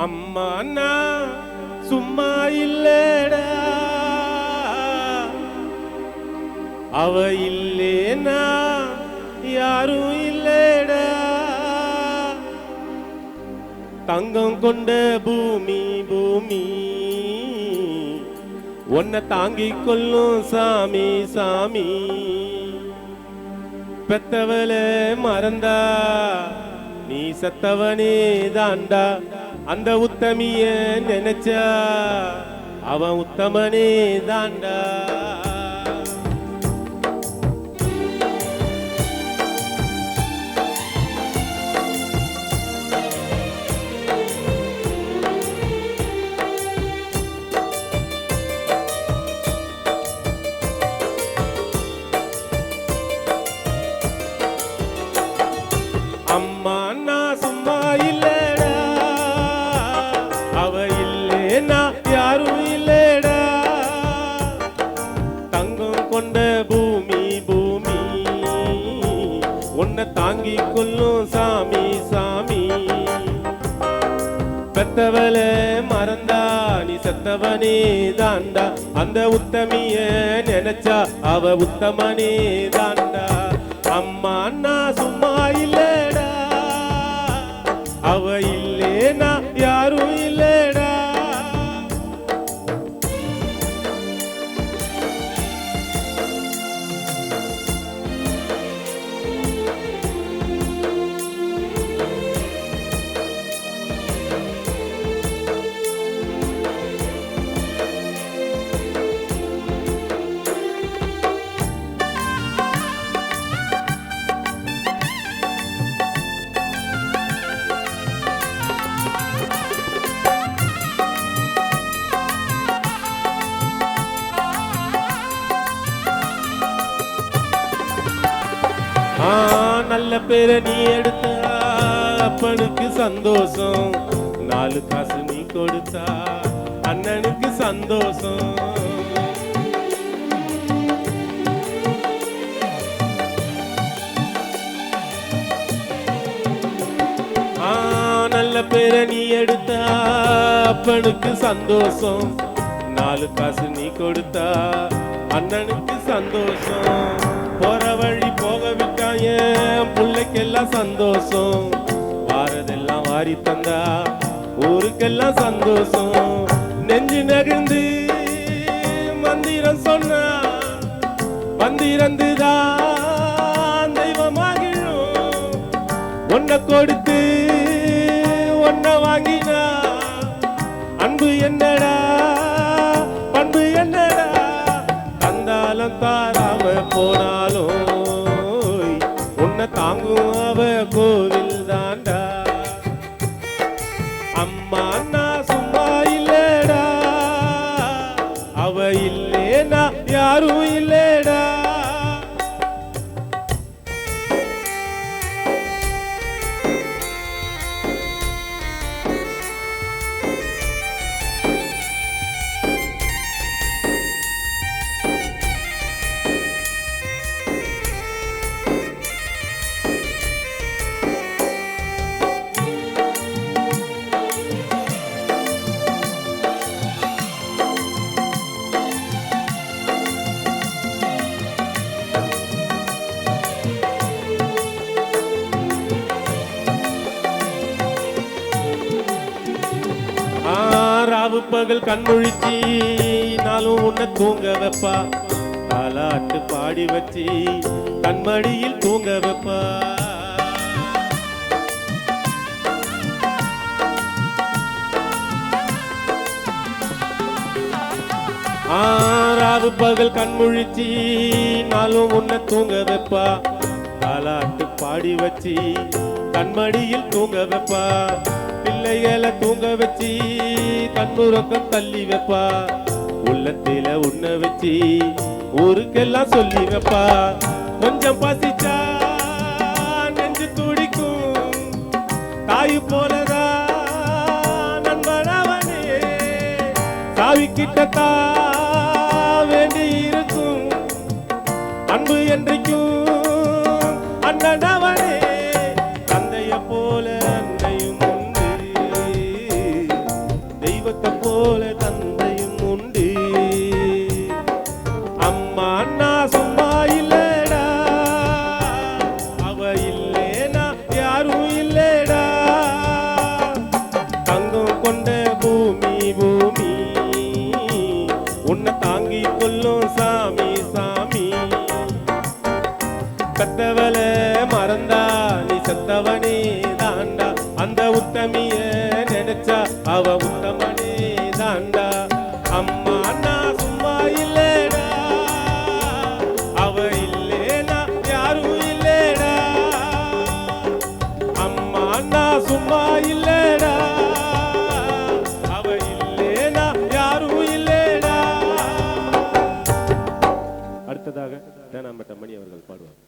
அம்மா நான் சும்மா இல்லடா, அவ இல்லேனா யாரும் இல்லடா. தங்கம் கொண்ட பூமி பூமி உன்னை தாங்கிக் கொள்ளும் சாமி சாமி. பெத்தவள மறந்தா நீ செத்தவனே தாண்டா. அந்த உத்தமிய நினைச்சா அவன் உத்தமனே தாண்டா. அம்மா நான் சும்மா இல்லடா, அவ இல்லேனா யாரும் இல்லடா. தங்கம் கொண்ட பூமி பூமி உன்னை தாங்கிக் கொள்ளும் சாமி சாமி. பெத்தவள மறந்தா நீ செத்தவனே தாண்டா. அந்த உத்தமிய நினைச்சா அவ உத்தமனே தாண்டா. அம்மா நான் சும்மா இல்லடா, அவ இல்லேனா யாரும் இல்லடா. நல்ல பேரை நீ எடுத்த அப்பனுக்கு சந்தோஷம். 4 காசு நீ கொடுத்தா அண்ணனுக்கு சந்தோஷம். நல்ல பேரை நீ எடுத்த அப்பனுக்கு சந்தோஷம். 4 காசு நீ கொடுத்தா அண்ணனுக்கு சந்தோஷம். போற வழி போக விட்டாய புள்ளைக்கெல்லாம் சந்தோஷம். வாரதெல்லாம் வாரி தந்தா ஊருக்கெல்லாம் சந்தோஷம். நெஞ்சு நகர்ந்து மந்திரம் சொன்னா வந்திருந்துதான் தெய்வமாகிடும். ஒன்ன கொடுத்து ஒன்ன வாங்கினா அன்பு என்னடா பண்பு என்னடா. தந்தாலும் தாராம போனாலும் உன்னை தாங்கும் அவ கோவில் தாண்டா. அம்மா நான் சும்மா இல்லடா, அவ இல்லேனா யாரும் இல்லடா. ராவு பகல் கண்முழிச்சி நாளும் உன்னை தூங்க வைப்பா. தாலாட்டு பாடி வச்சி கண்மடியில் தூங்க வைப்பா. ராவு பகல் கண்முழிச்சி நாளும் உன்னை தூங்க வைப்பா. தாலாட்டு பாடி வச்சி கண்மடியில் தூங்க வைப்பா. பிள்ளைகளை தூங்க வச்சு கண்ணுறக்கம் தள்ளி வைப்பா. உள்ளத்தில உன்ன வச்சு ஊருக்கெல்லாம் சொல்லி வைப்பா. கொஞ்சம் பசிச்சா நெஞ்சு துடிக்கும் தாய் போலதா நண்பனவனே. சாவி கிட்டத்தா வேண்டி இருக்கும் அன்பு என்றைக்கும் அண்ணனவனே. தந்தைய போல அன்னையும் உண்டு தாண்டா அந்த உத்தமிய நினைச்சா அவ உத்தமனே தாண்டா அம்மா அண்ணா சும்மா இல்லடா அவ இல்லேனா யாரும் இல்லடா அம்மா அண்ணா சும்மா இல்லடா அவ இல்லேனா யாரும் இல்லடா. அடுத்ததாக தேனாம்பேட்டை மணி அவர்கள் பாடுவார்.